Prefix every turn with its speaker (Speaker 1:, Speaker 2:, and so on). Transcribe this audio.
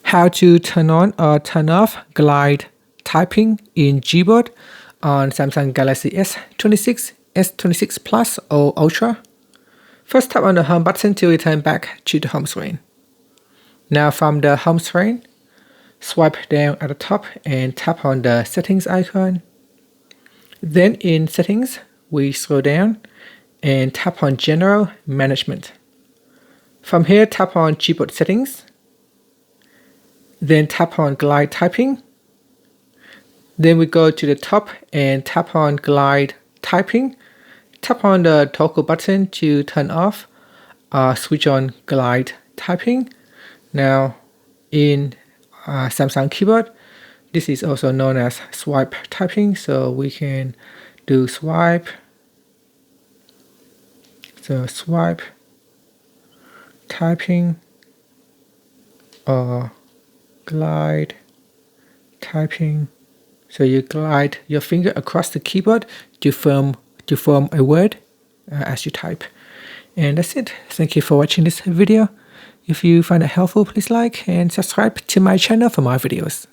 Speaker 1: how to turn on or turn off glide typing in Gboard on Samsung Galaxy S26, S26 Plus or Ultra. First, tap on the home button to return back to the home screen. Now from the home screen, swipe down at the top and tap on the settings icon. Then in settings, we scroll down and tap on general management. From here, tap on Gboard settings. Then tap on glide typing. Then we go to the top and tap on glide typing. Tap on the toggle button to turn off or switch on glide typing. Now in Samsung keyboard, this is also known as swipe typing, so we can do swipe. So swipe typing or glide typing. So you glide your finger across the keyboard to form a word as you type. And that's it. Thank you for watching this video. If you find it helpful, please like and subscribe to my channel for more videos.